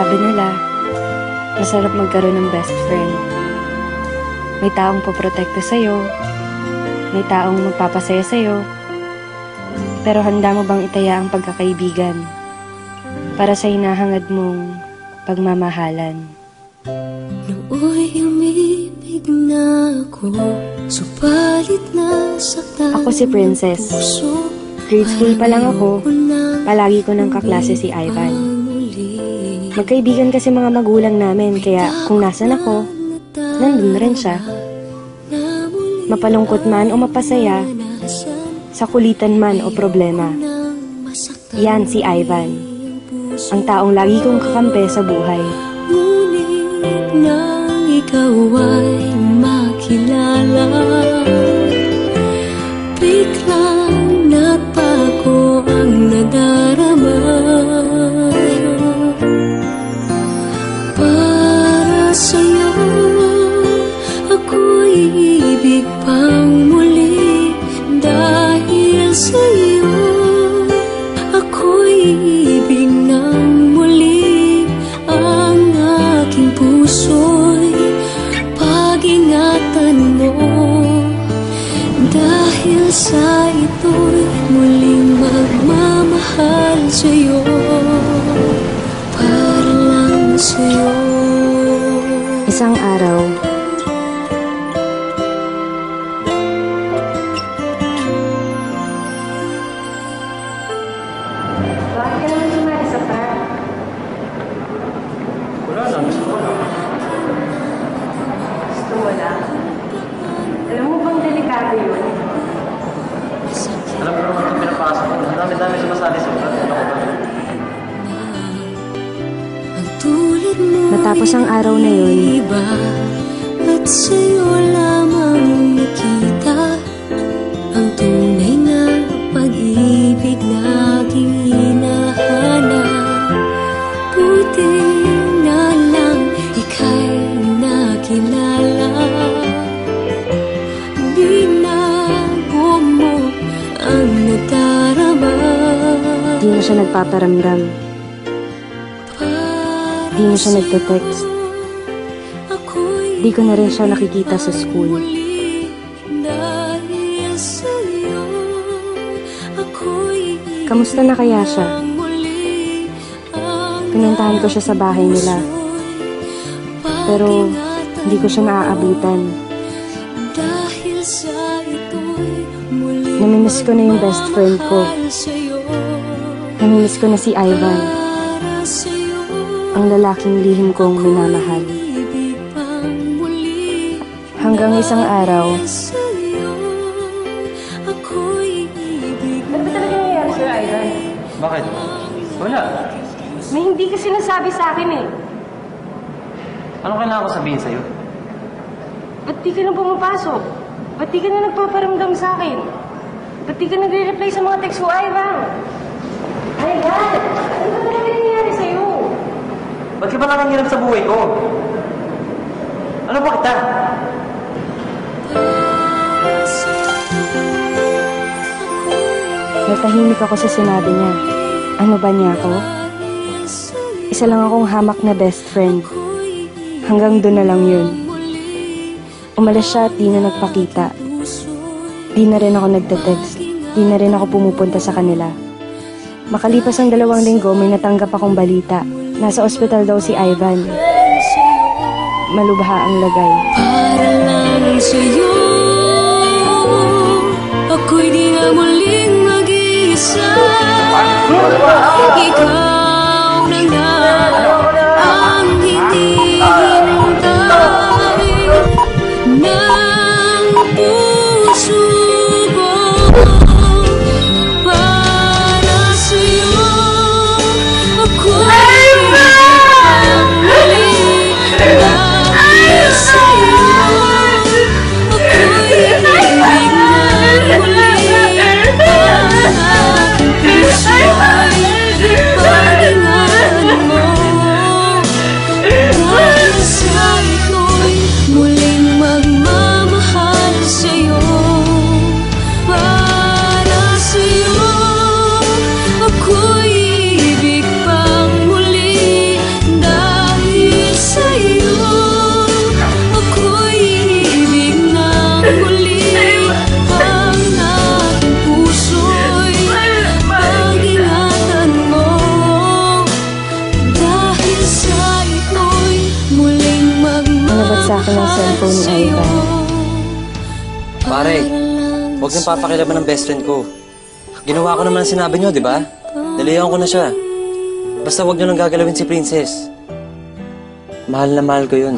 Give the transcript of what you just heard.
Sabi nila, masarap magkaroon ng best friend. May taong poprotekta sa'yo, may taong magpapasaya sa'yo, pero handa mo bang itaya ang pagkakaibigan para sa hinahangad mong pagmamahalan? Nooy umibig na ako, subalit nasaktan. Ako si Princess. Grade school pa lang ako, palagi ko ng kaklase si Ivan. Magkaibigan kasi mga magulang namin, kaya kung nasan ako, nandun rin siya. Mapalungkot man o mapasaya, sa kulitan man o problema. Yan si Ivan, ang taong lagi kong kakampi sa buhay. Ngunit nang ikaw ay makilala, biglang napago ang nadarama. Para sa'yo, ako'y ibig pang muli. Dahil sa'yo, ako'y ibig ng muli. Ang aking puso'y pag-ingatan mo. Dahil sa ito'y muling magmamahal sa'yo, para lang sa'yo. Isang araw, bakit ka naman sumali sa prank? Wala lang, gusto ko lang. Gusto mo lang? Alam mo bang delikado yun? Alam ko naman itong pinapasok ko. Ang dami-dami sumasali sa prank. Matapos ang araw na yun, at sa'yo lamang nakita ang tunay na pag-ibig na aking hinahanap. Buti na lang ika'y nakilala. Binago mo ang nadarama. di na siya nagpaparamdam. Di na siya nagte-text. Di ko na rin siya nakikita sa school. Kamusta na kaya siya? Pinuntahan ko siya sa bahay nila. Pero hindi ko siya naaabutan. Namimiss ko na yung best friend ko. Namimiss ko na si Ivan, ang lalaking lihim kong minamahal. Hanggang isang araw, Ano ba talaga nangyayari sa'yo, Ivan? Bakit? Wala. May hindi ka sinasabi sa akin eh. Anong kailangan ko sabihin sa'yo? Ba't di ka na pumapasok? Ba't di ka na nagpaparamdam sa akin? Ba't di ka nagre-reply sa mga text ko, Ivan? Ivan! Ano ba talaga nangyayari sa'yo? Ba't ka ba nakangirap sa buhay ko? Ano ba kita? natahimik ako sa sinabi niya. Ano ba niya ako? Isa lang akong hamak na best friend. Hanggang doon na lang yun. Umalis siya at di na nagpakita. Di na rin ako nagte-text. Di na rin ako pumupunta sa kanila. Makalipas ang 2 linggo, may natanggap akong balita. Nasa ospital daw si Ivan. Malubha ang lagay. Para lang sa'yo, ako'y di na muling mag-iisa. Ikaw na nga ang hinihintay ng puso ko. Para sa'yo, ako'y ang muli. Dahil sa'yo, ako'y ibig na muli. Ang aking puso'y pag-ingatan mo. sa akin ang cellphone ni Ivan. Pare, huwag niyong papakilaban ng best friend ko. Ginawa ko naman ang sinabi niyo, di ba? Nalayan ko na siya. Basta huwag niyo lang gagalawin si Princess. Mahal na mahal ko yun.